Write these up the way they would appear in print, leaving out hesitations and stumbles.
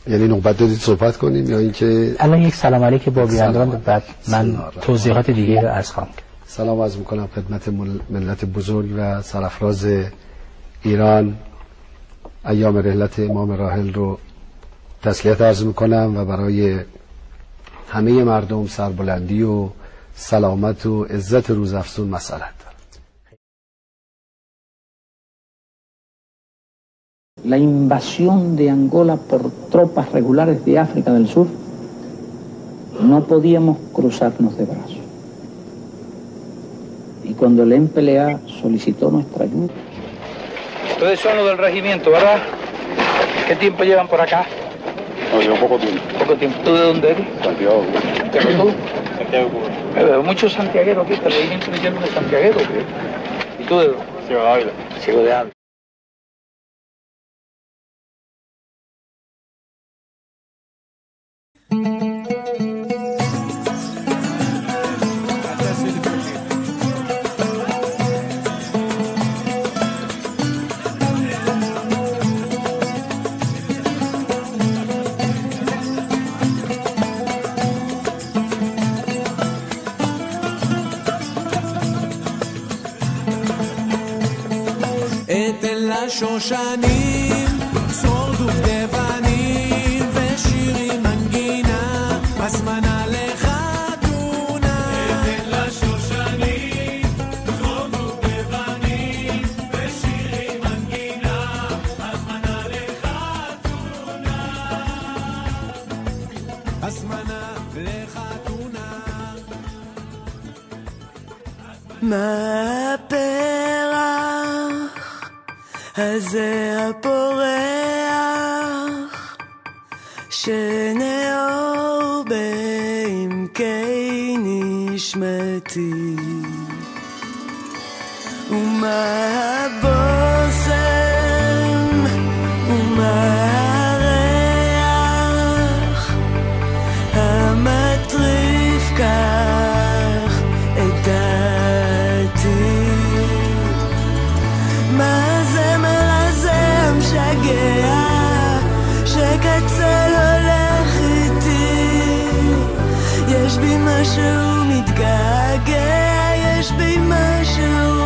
یعنی نوبت دادید صحبت کنیم یا اینکه الان یک سلام علیک با بینندگان بعد من توضیحات دیگه رو عرض خواهم کرد. سلام عرض میکنم خدمت ملت بزرگ و سرافراز ایران. ایام رحلت امام راحل رو تسلیت عرض میکنم و برای همه مردم سربلندی و سلامت و عزت روزافزون مسئلت دارد. La invasión de Angola por tropas regulares de África del Sur, no podíamos cruzarnos de brazos. Y cuando el MPLA solicitó nuestra ayuda... Ustedes son los del regimiento, ¿verdad? ¿Qué tiempo llevan por acá? No, llevo poco tiempo. Poco tiempo. ¿Tú de dónde eres? Santiago. ¿Santiago tú? Santiago Cuba. Veo muchos santiagueros aquí, este regimiento me llena de santiagueros. ¿Y tú de dónde? Ciego de Ávila. Ciego de Ávila. שושנים, צור דובדבנים ושירים מנגינה, הזמנה לחתונה. אתן לשושנים, צור דובדבנים ושירים מנגינה, הזמנה לחתונה. הזמנה לחתונה. מה הפרח הזה הפורח שנאור בעמקי נשמתי, ומה הבושם ומה הריח המטריף כך את דעתי. מה הזמר הזה המשגע שקצל הולך איתי? יש בי משהו מתגעגע, יש בי משהו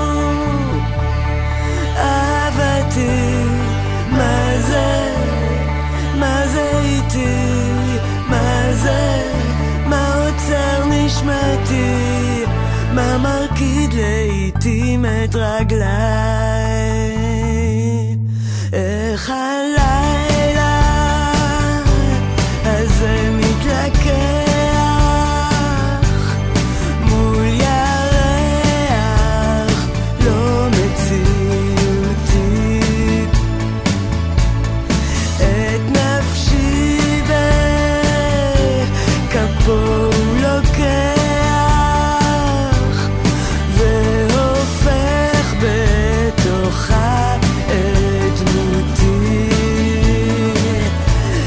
אהבתי. מה זה? מה זה איתי? מה זה? מה עוצר נשמתי? מה מרקיד לעתים את רגליי? איך הלילה הזה מתלקח מול ירח לא מציאותי, את נפשי בכפו הוא לוקח והופך בתוכה את דמותי.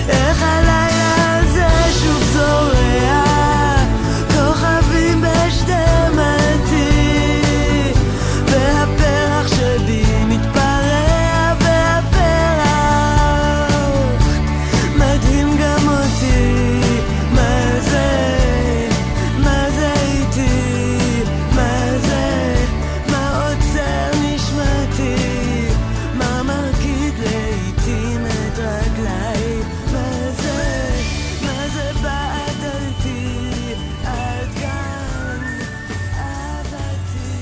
איך הלילה הזה שוב זורע כוכבים בשדמתי, והפרח שבי מתפרע, והפרח מדהים גם אותי. מה זה? מה זה איתי? מה זה? מה עוצר נשמתי? מה מרקיד לעתים את רגליי? מה זה? מה זה בעדלתי? עד כאן אהבתי.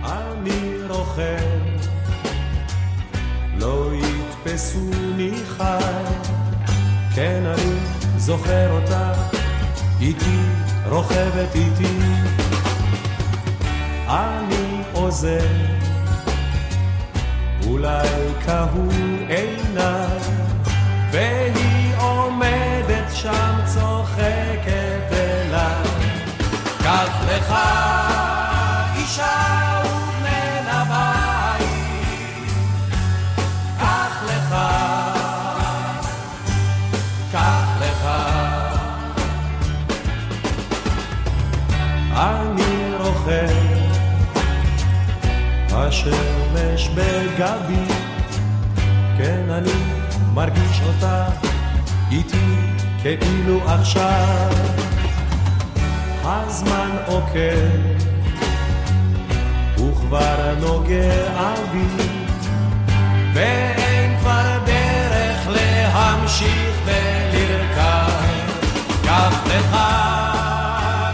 אני רוכב, לא יתפסוני חי, כן אני זוכר אותה, איתי רוכבת איתי. אני עוזר, אולי קהו עיניי, והיא עומדת שם צוחקת אליי. קח לך אישה ובני נבית, קח לך, קח לך. אני רוכב, השמש בגבי, כן אני מרגיש אותה איתי כאילו עכשיו הזמן עוקר וכבר נוגע בי, ואין כבר דרך להמשיך ולרכב. קח לך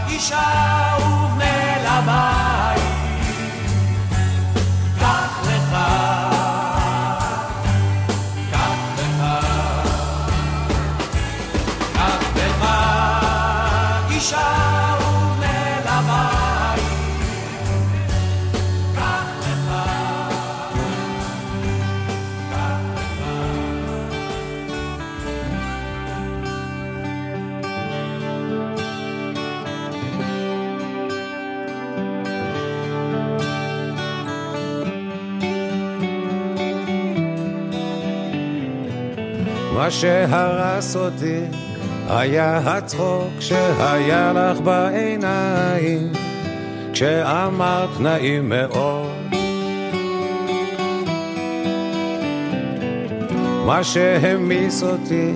אישה ובנה לבית, קח לך, קח לך, קח לך אישה ובנה לבית, קח לך, קח לך. מה שהרס אותי היה הצחוק שהיה לך בעיניים כשאמרת נעים מאוד. מה שהמיס אותי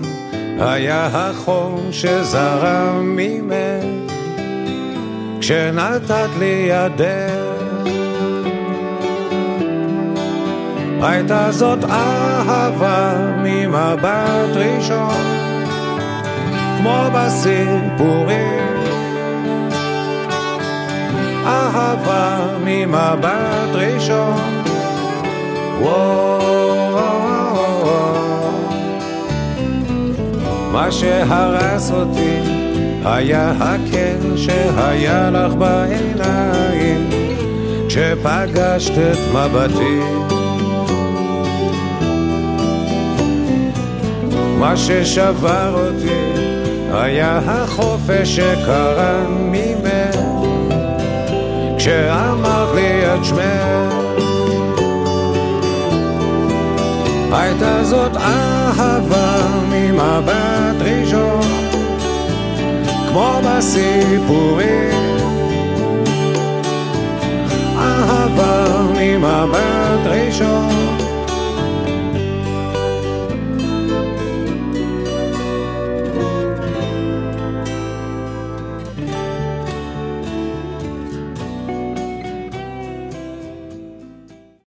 היה החום שזרם ממך כשנתת לי ידך. הייתה זאת אהבה ממבט ראשון, כמו בסיפורים. אהבה ממבט ראשון, מה שהרס אותי היה הכן שהיה לך בעיניים כשפגשת את מבטי. מה ששבר אותי היה החופש שקרן ממך כשאמרת לי את שמך. הייתה זאת אהבה ממבט ראשון, כמו בסיפורים. אהבה ממבט ראשון,